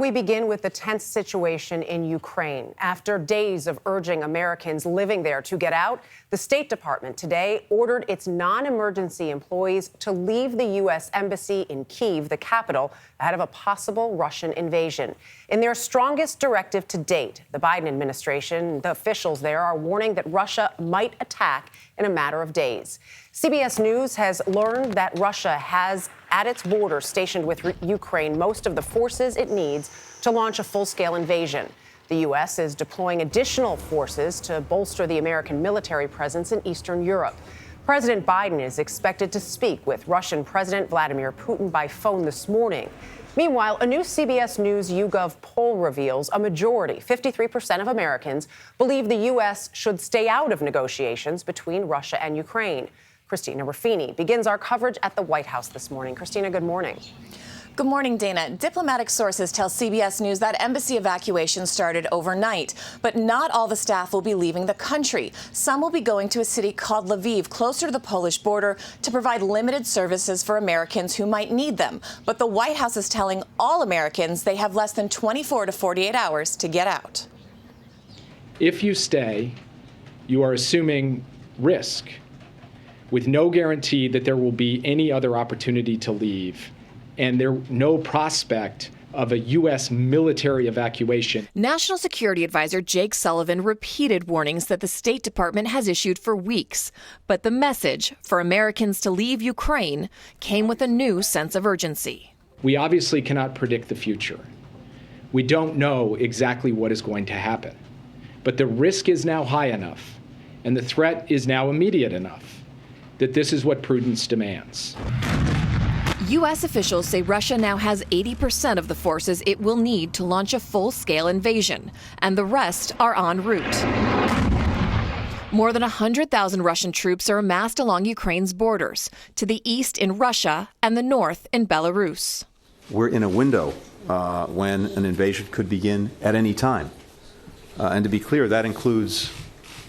we begin with the tense situation in Ukraine. After days of urging Americans living there to get out, the State Department today ordered its non-emergency employees to leave the U.S. Embassy in Kyiv, the capital, ahead of a possible Russian invasion. In their strongest directive to date, the Biden administration, the officials there are warning that Russia might attack in a matter of days. CBS News has learned that Russia has at its border stationed with Ukraine most of the forces it needs to launch a full-scale invasion. The U.S. is deploying additional forces to bolster the American military presence in Eastern Europe. President Biden is expected to speak with Russian President Vladimir Putin by phone this morning. Meanwhile, a new CBS News YouGov poll reveals a majority, 53% of Americans, believe the U.S. should stay out of negotiations between Russia and Ukraine. Christina Ruffini begins our coverage at the White House this morning. Christina, good morning. Good morning, Dana. Diplomatic sources tell CBS News that embassy evacuation started overnight, but not all the staff will be leaving the country. Some will be going to a city called Lviv, closer to the Polish border, to provide limited services for Americans who might need them. But the White House is telling all Americans they have less than 24 to 48 hours to get out. If you stay, you are assuming risk, with no guarantee that there will be any other opportunity to leave, and no prospect of a U.S. military evacuation. National Security Advisor Jake Sullivan repeated warnings that the State Department has issued for weeks. But the message for Americans to leave Ukraine came with a new sense of urgency. We obviously cannot predict the future. We don't know exactly what is going to happen. But the risk is now high enough, and the threat is now immediate enough, that this is what prudence demands. U.S. officials say Russia now has 80% of the forces it will need to launch a full-scale invasion, and the rest are en route. More than 100,000 Russian troops are amassed along Ukraine's borders, to the east in Russia and the north in Belarus. We're in a window when an invasion could begin at any time. And to be clear, that includes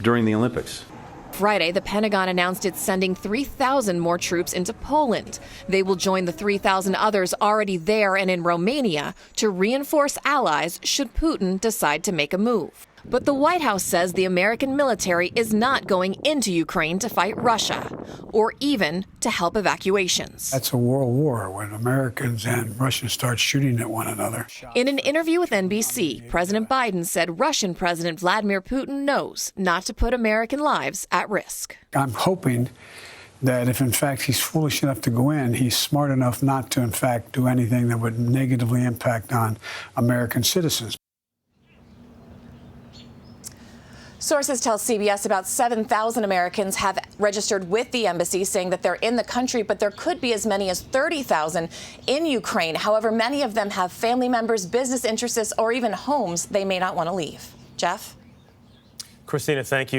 during the Olympics. Friday, the Pentagon announced it's sending 3,000 more troops into Poland. They will join the 3,000 others already there and in Romania to reinforce allies should Putin decide to make a move. But the White House says the American military is not going into Ukraine to fight Russia or even to help evacuations. That's a world war when Americans and Russians start shooting at one another. In an interview with NBC, President Biden said Russian President Vladimir Putin knows not to put American lives at risk. I'm hoping that if, in fact, he's foolish enough to go in, he's smart enough not to, in fact, do anything that would negatively impact on American citizens. Sources tell CBS about 7,000 Americans have registered with the embassy, saying that they're in the country, but there could be as many as 30,000 in Ukraine. However, many of them have family members, business interests, or even homes they may not want to leave. Jeff? Christina, thank you.